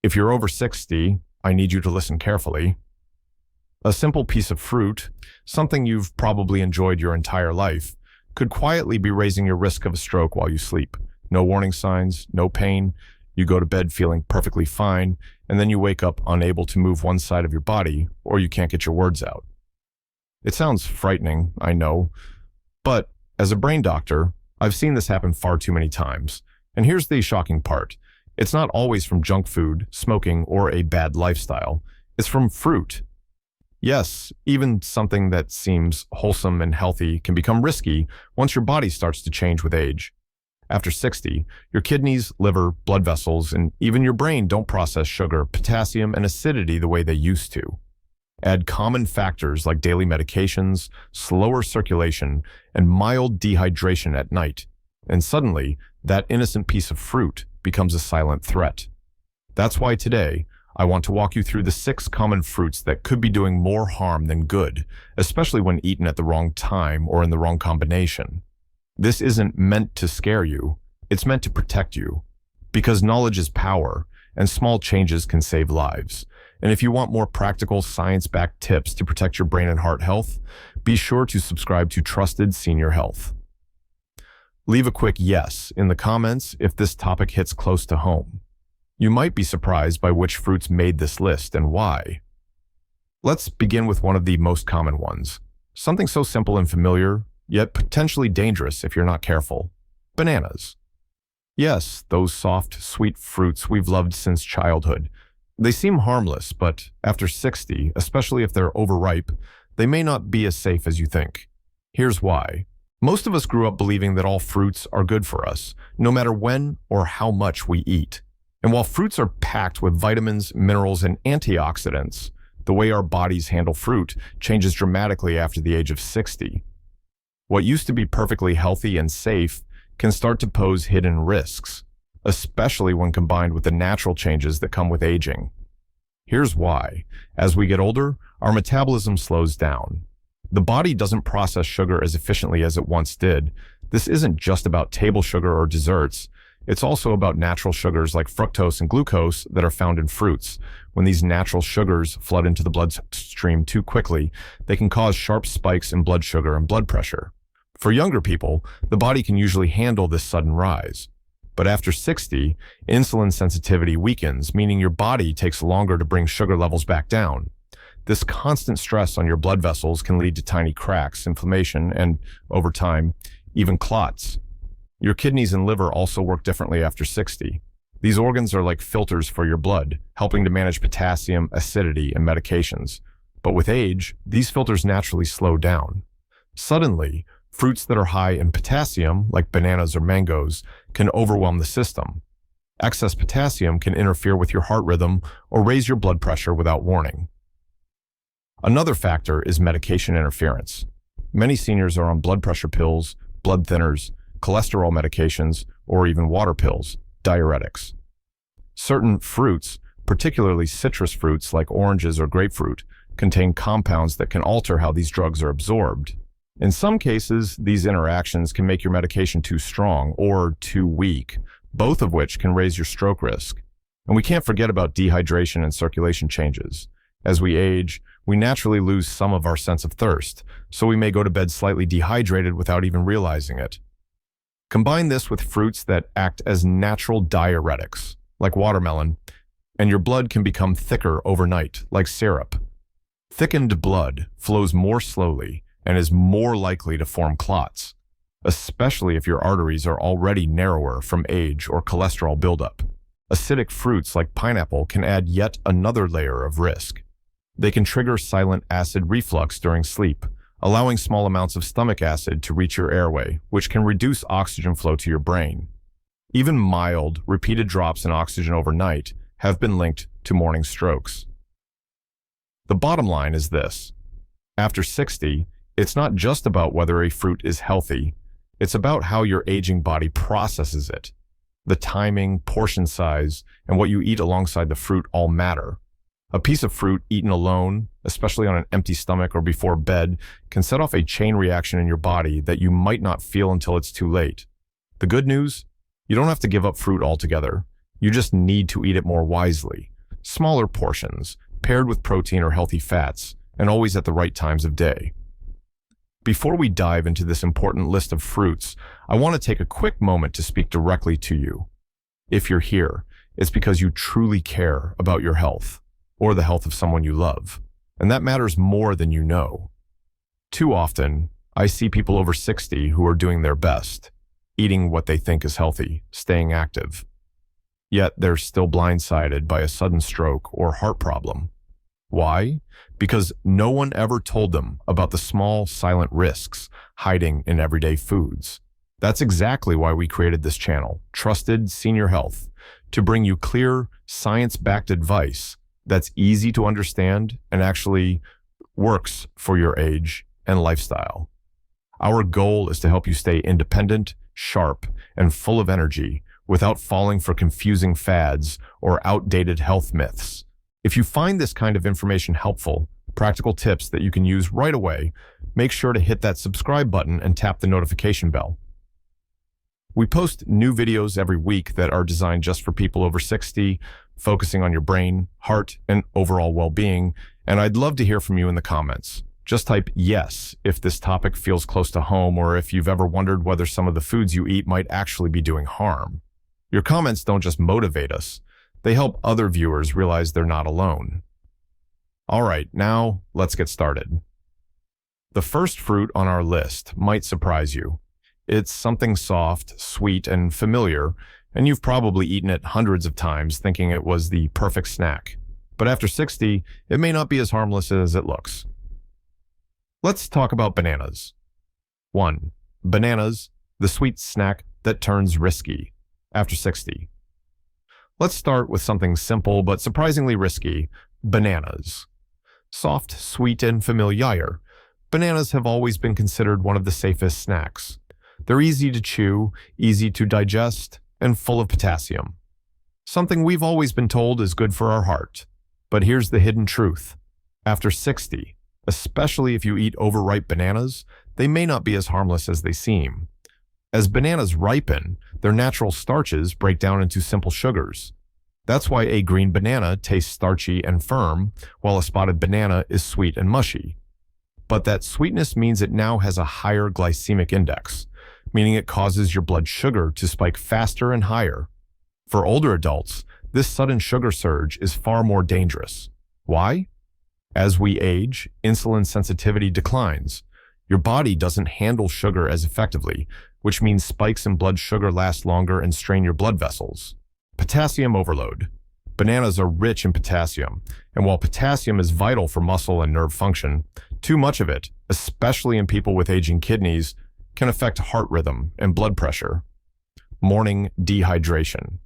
If you're over 60, I need you to listen carefully. A simple piece of fruit, something you've probably enjoyed your entire life, could quietly be raising your risk of a stroke while you sleep. No warning signs, no pain. You go to bed feeling perfectly fine, and then you wake up unable to move one side of your body, or you can't get your words out. It sounds frightening, I know, but as a brain doctor, I've seen this happen far too many times. And here's the shocking part. It's not always from junk food, smoking, or a bad lifestyle. It's from fruit. Yes, even something that seems wholesome and healthy can become risky once your body starts to change with age. After 60, your kidneys, liver, blood vessels, and even your brain don't process sugar, potassium, and acidity the way they used to. Add common factors like daily medications, slower circulation, and mild dehydration at night, and suddenly, that innocent piece of fruit becomes a silent threat. That's why today, I want to walk you through the 6 common fruits that could be doing more harm than good, especially when eaten at the wrong time or in the wrong combination. This isn't meant to scare you, it's meant to protect you. Because knowledge is power, and small changes can save lives. And if you want more practical, science-backed tips to protect your brain and heart health, be sure to subscribe to Trusted Senior Health. Leave a quick yes in the comments if this topic hits close to home. You might be surprised by which fruits made this list and why. Let's begin with one of the most common ones. Something so simple and familiar, yet potentially dangerous if you're not careful. Bananas. Yes, those soft, sweet fruits we've loved since childhood. They seem harmless, but after 60, especially if they're overripe, they may not be as safe as you think. Here's why. Most of us grew up believing that all fruits are good for us, no matter when or how much we eat. And while fruits are packed with vitamins, minerals, and antioxidants, the way our bodies handle fruit changes dramatically after the age of 60. What used to be perfectly healthy and safe can start to pose hidden risks, especially when combined with the natural changes that come with aging. Here's why. As we get older, our metabolism slows down. The body doesn't process sugar as efficiently as it once did. This isn't just about table sugar or desserts. It's also about natural sugars like fructose and glucose that are found in fruits. When these natural sugars flood into the bloodstream too quickly, they can cause sharp spikes in blood sugar and blood pressure. For younger people, the body can usually handle this sudden rise. But after 60, insulin sensitivity weakens, meaning your body takes longer to bring sugar levels back down. This constant stress on your blood vessels can lead to tiny cracks, inflammation, and, over time, even clots. Your kidneys and liver also work differently after 60. These organs are like filters for your blood, helping to manage potassium, acidity, and medications. But with age, these filters naturally slow down. Suddenly, fruits that are high in potassium, like bananas or mangoes, can overwhelm the system. Excess potassium can interfere with your heart rhythm or raise your blood pressure without warning. Another factor is medication interference. Many seniors are on blood pressure pills, blood thinners, cholesterol medications, or even water pills, diuretics. Certain fruits, particularly citrus fruits like oranges or grapefruit, contain compounds that can alter how these drugs are absorbed. In some cases, these interactions can make your medication too strong or too weak, both of which can raise your stroke risk. And we can't forget about dehydration and circulation changes. As we age, we naturally lose some of our sense of thirst, so we may go to bed slightly dehydrated without even realizing it. Combine this with fruits that act as natural diuretics, like watermelon, and your blood can become thicker overnight, like syrup. Thickened blood flows more slowly and is more likely to form clots, especially if your arteries are already narrower from age or cholesterol buildup. Acidic fruits like pineapple can add yet another layer of risk. They can trigger silent acid reflux during sleep, allowing small amounts of stomach acid to reach your airway, which can reduce oxygen flow to your brain. Even mild, repeated drops in oxygen overnight have been linked to morning strokes. The bottom line is this. After 60, it's not just about whether a fruit is healthy, it's about how your aging body processes it. The timing, portion size, and what you eat alongside the fruit all matter. A piece of fruit eaten alone, especially on an empty stomach or before bed, can set off a chain reaction in your body that you might not feel until it's too late. The good news? You don't have to give up fruit altogether. You just need to eat it more wisely. smaller portions, paired with protein or healthy fats, and always at the right times of day. Before we dive into this important list of fruits, I want to take a quick moment to speak directly to you. If you're here, it's because you truly care about your health, or the health of someone you love, and that matters more than you know. Too often, I see people over 60 who are doing their best, eating what they think is healthy, staying active. Yet they're still blindsided by a sudden stroke or heart problem. Why? Because no one ever told them about the small, silent risks hiding in everyday foods. That's exactly why we created this channel, Trusted Senior Health, to bring you clear, science-backed advice that's easy to understand and actually works for your age and lifestyle. Our goal is to help you stay independent, sharp, and full of energy without falling for confusing fads or outdated health myths. If you find this kind of information helpful, practical tips that you can use right away, make sure to hit that subscribe button and tap the notification bell. We post new videos every week that are designed just for people over 60, focusing on your brain, heart, and overall well-being, and I'd love to hear from you in the comments. Just type yes if this topic feels close to home or if you've ever wondered whether some of the foods you eat might actually be doing harm. Your comments don't just motivate us, they help other viewers realize they're not alone. All right, now let's get started. The first fruit on our list might surprise you. It's something soft, sweet, and familiar, and you've probably eaten it hundreds of times thinking it was the perfect snack. But after 60, it may not be as harmless as it looks. Let's talk about bananas. 1. Bananas, the sweet snack that turns risky after 60. Let's start with something simple but surprisingly risky, bananas. Soft, sweet, and familiar, bananas have always been considered one of the safest snacks. They're easy to chew, easy to digest, and full of potassium. Something we've always been told is good for our heart. But here's the hidden truth. After 60, especially if you eat overripe bananas, they may not be as harmless as they seem. As bananas ripen, their natural starches break down into simple sugars. That's why a green banana tastes starchy and firm, while a spotted banana is sweet and mushy. But that sweetness means it now has a higher glycemic index, meaning it causes your blood sugar to spike faster and higher. For older adults, this sudden sugar surge is far more dangerous. Why? As we age, insulin sensitivity declines. Your body doesn't handle sugar as effectively, which means spikes in blood sugar last longer and strain your blood vessels. Potassium overload. Bananas are rich in potassium, and while potassium is vital for muscle and nerve function, too much of it, especially in people with aging kidneys, can affect heart rhythm and blood pressure. Morning dehydration.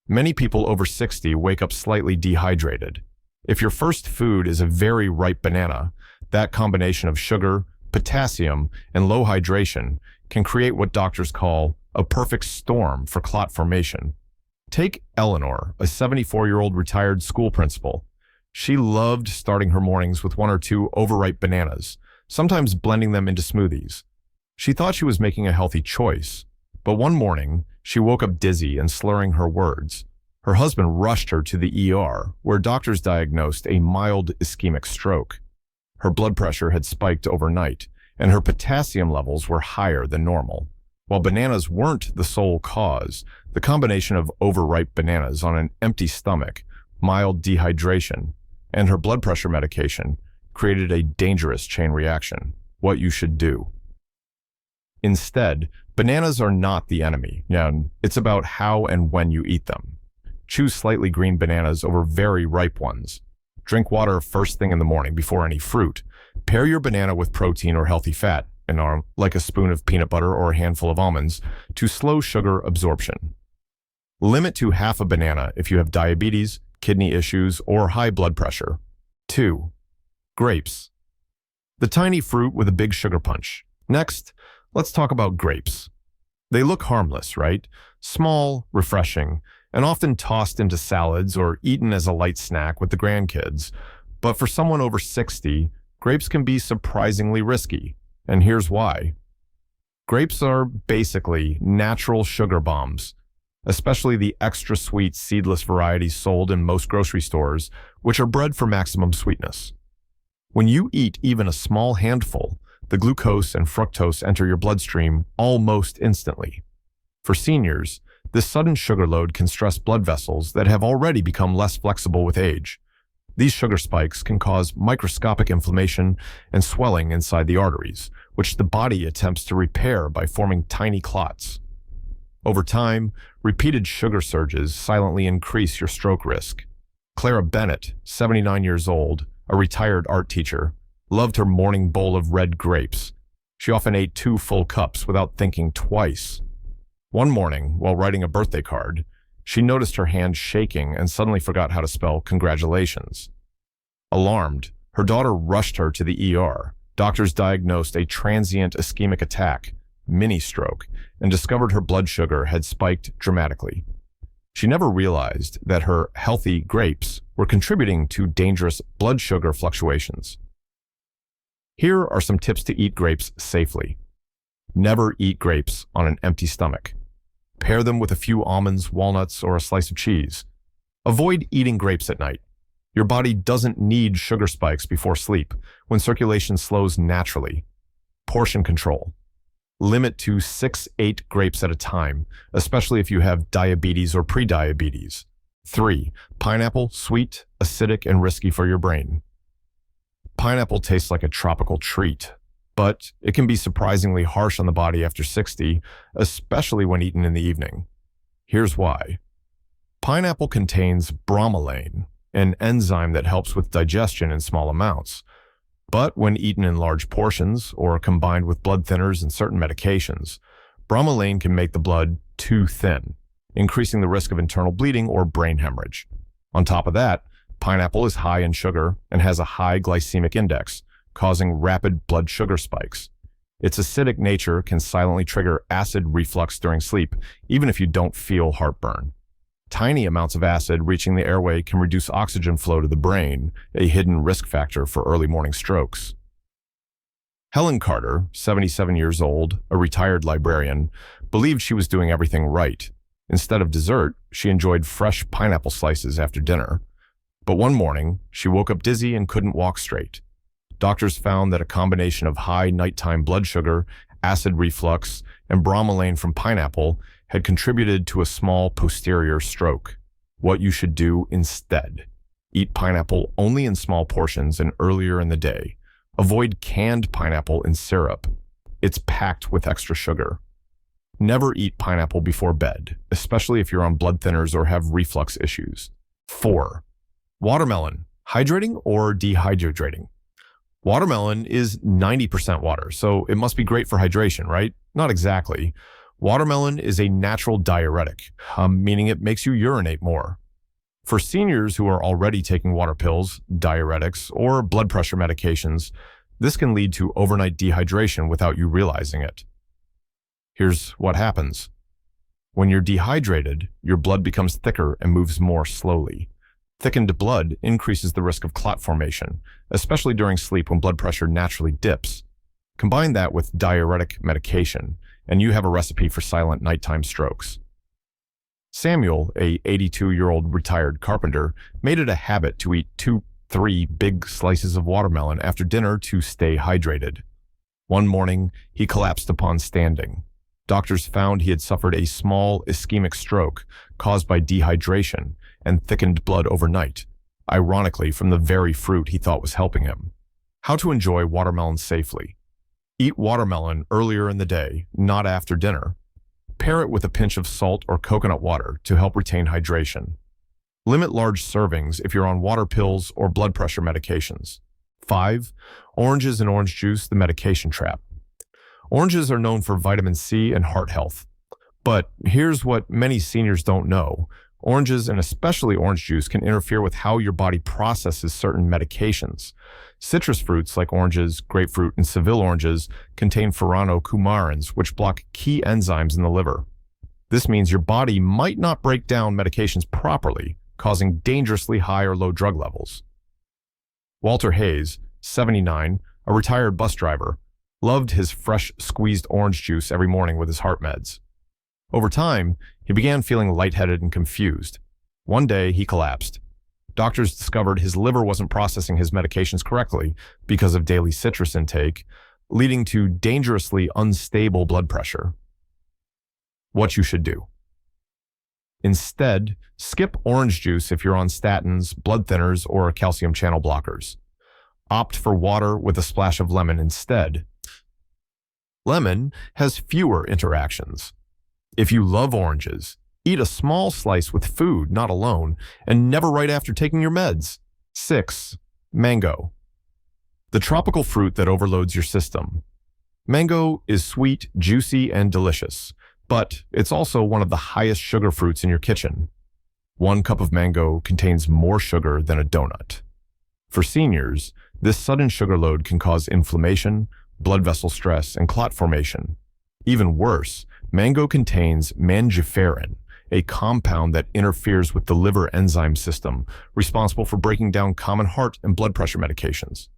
Many people over 60 wake up slightly dehydrated. If your first food is a very ripe banana, that combination of sugar, potassium, and low hydration can create what doctors call a perfect storm for clot formation. Take Eleanor, a 74-year-old retired school principal. She loved starting her mornings with 1 or 2 overripe bananas, sometimes blending them into smoothies. She thought she was making a healthy choice, but one morning, she woke up dizzy and slurring her words. Her husband rushed her to the ER, where doctors diagnosed a mild ischemic stroke. Her blood pressure had spiked overnight, and her potassium levels were higher than normal. While bananas weren't the sole cause, the combination of overripe bananas on an empty stomach, mild dehydration, and her blood pressure medication created a dangerous chain reaction. What you should do. Instead, bananas are not the enemy. It's about how and when you eat them. Choose slightly green bananas over very ripe ones. Drink water first thing in the morning before any fruit. Pair your banana with protein or healthy fat, like a spoon of peanut butter or a handful of almonds, to slow sugar absorption. Limit to half a banana if you have diabetes, kidney issues, or high blood pressure. 2. Grapes. The tiny fruit with a big sugar punch. Next, let's talk about grapes. They look harmless, right? Small, refreshing, and often tossed into salads or eaten as a light snack with the grandkids. But for someone over 60, grapes can be surprisingly risky, and here's why. Grapes are basically natural sugar bombs. especially the extra sweet seedless varieties sold in most grocery stores, which are bred for maximum sweetness. When you eat even a small handful, the glucose and fructose enter your bloodstream almost instantly. For seniors, this sudden sugar load can stress blood vessels that have already become less flexible with age. These sugar spikes can cause microscopic inflammation and swelling inside the arteries, which the body attempts to repair by forming tiny clots. Over time, repeated sugar surges silently increase your stroke risk. Clara Bennett, 79 years old, a retired art teacher, loved her morning bowl of red grapes. She often ate 2 full cups without thinking twice. One morning, while writing a birthday card, she noticed her hand shaking and suddenly forgot how to spell congratulations. Alarmed, her daughter rushed her to the ER. Doctors diagnosed a transient ischemic attack, mini-stroke, and discovered her blood sugar had spiked dramatically. She never realized that her healthy grapes were contributing to dangerous blood sugar fluctuations. Here are some tips to eat grapes safely. Never eat grapes on an empty stomach. Pair them with a few almonds, walnuts, or a slice of cheese. Avoid eating grapes at night. Your body doesn't need sugar spikes before sleep, when circulation slows naturally. Portion control. Limit to 6-8 grapes at a time, especially if you have diabetes or prediabetes. 3. Pineapple, sweet, acidic, and risky for your brain. Pineapple tastes like a tropical treat, but it can be surprisingly harsh on the body after 60, especially when eaten in the evening. Here's why. Pineapple contains bromelain, an enzyme that helps with digestion in small amounts. But when eaten in large portions or combined with blood thinners and certain medications, bromelain can make the blood too thin, increasing the risk of internal bleeding or brain hemorrhage. On top of that, pineapple is high in sugar and has a high glycemic index, causing rapid blood sugar spikes. Its acidic nature can silently trigger acid reflux during sleep, even if you don't feel heartburn. Tiny amounts of acid reaching the airway can reduce oxygen flow to the brain, a hidden risk factor for early morning strokes. Helen Carter, 77 years old, a retired librarian, believed she was doing everything right. Instead of dessert, she enjoyed fresh pineapple slices after dinner. But one morning, she woke up dizzy and couldn't walk straight. Doctors found that a combination of high nighttime blood sugar, acid reflux, and bromelain from pineapple had contributed to a small posterior stroke. What you should do instead: eat pineapple only in small portions and earlier in the day. Avoid canned pineapple in syrup. It's packed with extra sugar. Never eat pineapple before bed, especially if you're on blood thinners or have reflux issues. 4. Watermelon, hydrating or dehydrating? Watermelon is 90% water, so it must be great for hydration, right? Not exactly. Watermelon is a natural diuretic, meaning it makes you urinate more. For seniors who are already taking water pills, diuretics, or blood pressure medications, this can lead to overnight dehydration without you realizing it. Here's what happens. When you're dehydrated, your blood becomes thicker and moves more slowly. Thickened blood increases the risk of clot formation, especially during sleep when blood pressure naturally dips. Combine that with diuretic medication, and you have a recipe for silent nighttime strokes. Samuel, a 82-year-old retired carpenter, made it a habit to eat 2-3 big slices of watermelon after dinner to stay hydrated. One morning, he collapsed upon standing. Doctors found he had suffered a small ischemic stroke caused by dehydration and thickened blood overnight, ironically from the very fruit he thought was helping him. How to enjoy watermelon safely. Eat watermelon earlier in the day, not after dinner. Pair it with a pinch of salt or coconut water to help retain hydration. Limit large servings if you're on water pills or blood pressure medications. 5. Oranges and orange juice, the medication trap. Oranges are known for vitamin C and heart health. But here's what many seniors don't know. Oranges, and especially orange juice, can interfere with how your body processes certain medications. Citrus fruits like oranges, grapefruit, and Seville oranges contain furanocoumarins, which block key enzymes in the liver. This means your body might not break down medications properly, causing dangerously high or low drug levels. Walter Hayes, 79, a retired bus driver, loved his fresh squeezed orange juice every morning with his heart meds. Over time, he began feeling lightheaded and confused. One day, he collapsed. Doctors discovered his liver wasn't processing his medications correctly because of daily citrus intake, leading to dangerously unstable blood pressure. What you should do. Instead, skip orange juice if you're on statins, blood thinners, or calcium channel blockers. Opt for water with a splash of lemon instead. Lemon has fewer interactions. If you love oranges, eat a small slice with food, not alone, and never right after taking your meds. 6. Mango. The tropical fruit that overloads your system. Mango is sweet, juicy, and delicious, but it's also one of the highest sugar fruits in your kitchen. 1 cup of mango contains more sugar than a donut. For seniors, this sudden sugar load can cause inflammation, blood vessel stress, and clot formation. Even worse, mango contains mangiferin, a compound that interferes with the liver enzyme system, responsible for breaking down common heart and blood pressure medications.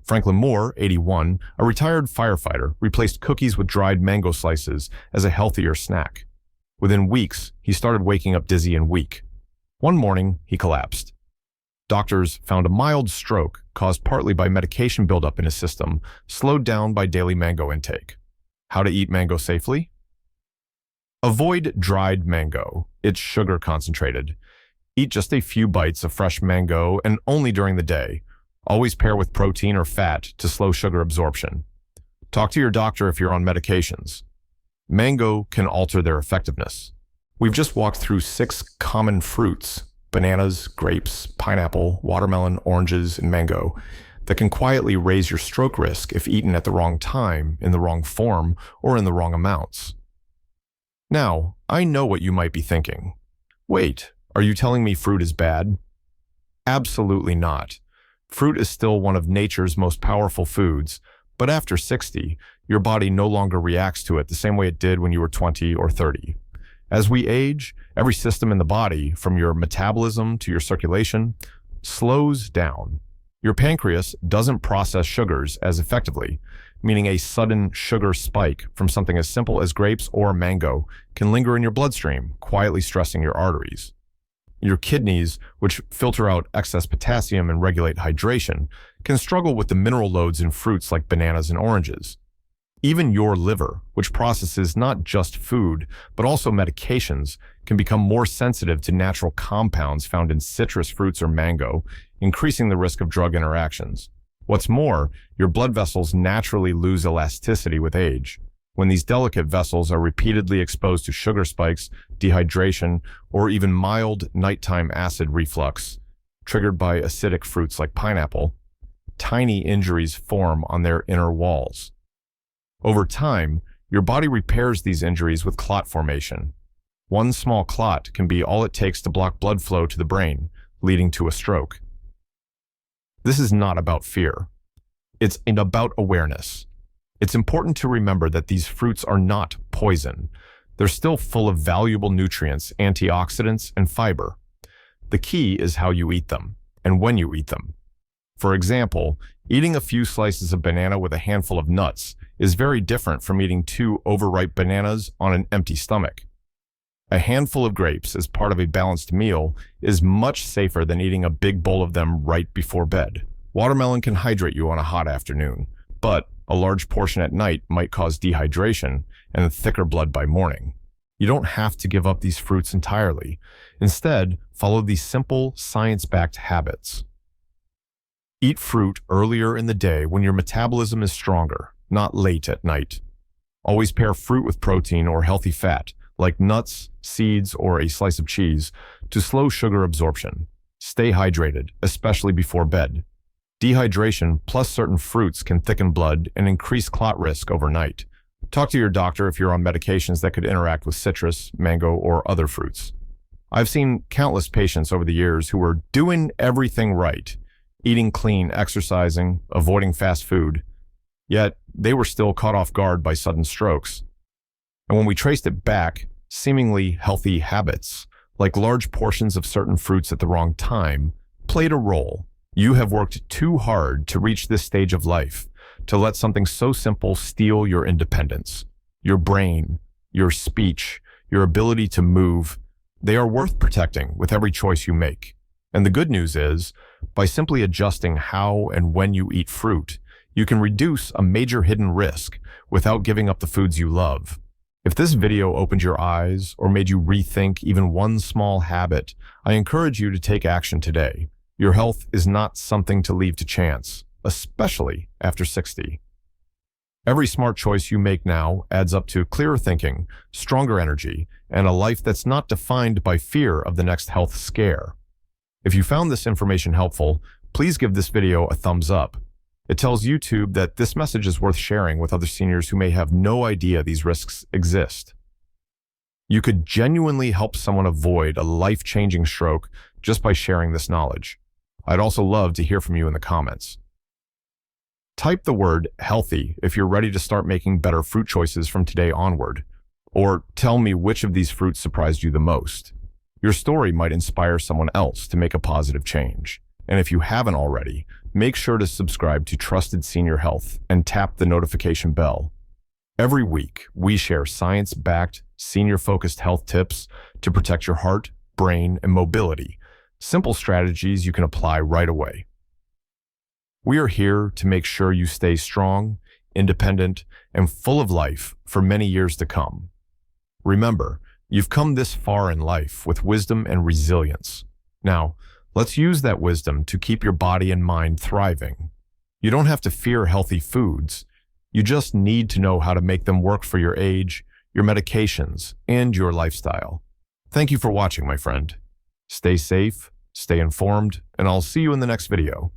Franklin Moore, 81, a retired firefighter, replaced cookies with dried mango slices as a healthier snack. Within weeks, he started waking up dizzy and weak. One morning, he collapsed. Doctors found a mild stroke caused partly by medication buildup in his system, slowed down by daily mango intake. How to eat mango safely? Avoid dried mango. It's sugar concentrated. Eat just a few bites of fresh mango and only during the day. Always pair with protein or fat to slow sugar absorption. Talk to your doctor if you're on medications. Mango can alter their effectiveness. We've just walked through 6 common fruits, bananas, grapes, pineapple, watermelon, oranges, and mango, that can quietly raise your stroke risk if eaten at the wrong time, in the wrong form, or in the wrong amounts. Now, I know what you might be thinking. Wait, are you telling me fruit is bad? Absolutely not. Fruit is still one of nature's most powerful foods, but after 60, your body no longer reacts to it the same way it did when you were 20 or 30. As we age, every system in the body, from your metabolism to your circulation, slows down. Your pancreas doesn't process sugars as effectively, meaning a sudden sugar spike from something as simple as grapes or mango can linger in your bloodstream, quietly stressing your arteries. Your kidneys, which filter out excess potassium and regulate hydration, can struggle with the mineral loads in fruits like bananas and oranges. Even your liver, which processes not just food, but also medications, can become more sensitive to natural compounds found in citrus fruits or mango, increasing the risk of drug interactions. What's more, your blood vessels naturally lose elasticity with age. When these delicate vessels are repeatedly exposed to sugar spikes, dehydration, or even mild nighttime acid reflux, triggered by acidic fruits like pineapple, tiny injuries form on their inner walls. Over time, your body repairs these injuries with clot formation. One small clot can be all it takes to block blood flow to the brain, leading to a stroke. This is not about fear. It's about awareness. It's important to remember that these fruits are not poison. They're still full of valuable nutrients, antioxidants, and fiber. The key is how you eat them, and when you eat them. For example, eating a few slices of banana with a handful of nuts is very different from eating 2 overripe bananas on an empty stomach. A handful of grapes as part of a balanced meal is much safer than eating a big bowl of them right before bed. Watermelon can hydrate you on a hot afternoon, but a large portion at night might cause dehydration and thicker blood by morning. You don't have to give up these fruits entirely. Instead, follow these simple, science-backed habits. Eat fruit earlier in the day when your metabolism is stronger, not late at night. Always pair fruit with protein or healthy fat, like nuts, seeds, or a slice of cheese, to slow sugar absorption. Stay hydrated, especially before bed. Dehydration plus certain fruits can thicken blood and increase clot risk overnight. Talk to your doctor if you're on medications that could interact with citrus, mango, or other fruits. I've seen countless patients over the years who were doing everything right, eating clean, exercising, avoiding fast food, yet they were still caught off guard by sudden strokes. And when we traced it back, seemingly healthy habits, like large portions of certain fruits at the wrong time, played a role. You have worked too hard to reach this stage of life, to let something so simple steal your independence, your brain, your speech, your ability to move, they are worth protecting with every choice you make. And the good news is, by simply adjusting how and when you eat fruit, you can reduce a major hidden risk without giving up the foods you love. If this video opened your eyes or made you rethink even one small habit, I encourage you to take action today. Your health is not something to leave to chance, especially after 60. Every smart choice you make now adds up to clearer thinking, stronger energy, and a life that's not defined by fear of the next health scare. If you found this information helpful, please give this video a thumbs up. It tells YouTube that this message is worth sharing with other seniors who may have no idea these risks exist. You could genuinely help someone avoid a life-changing stroke just by sharing this knowledge. I'd also love to hear from you in the comments. Type the word healthy if you're ready to start making better fruit choices from today onward. Or tell me which of these fruits surprised you the most. Your story might inspire someone else to make a positive change. And if you haven't already, make sure to subscribe to Trusted Senior Health and tap the notification bell. Every week, we share science-backed, senior-focused health tips to protect your heart, brain, and mobility. Simple strategies you can apply right away. We are here to make sure you stay strong, independent, and full of life for many years to come. Remember, you've come this far in life with wisdom and resilience. Now, let's use that wisdom to keep your body and mind thriving. You don't have to fear healthy foods. You just need to know how to make them work for your age, your medications, and your lifestyle. Thank you for watching, my friend. Stay safe, stay informed, and I'll see you in the next video.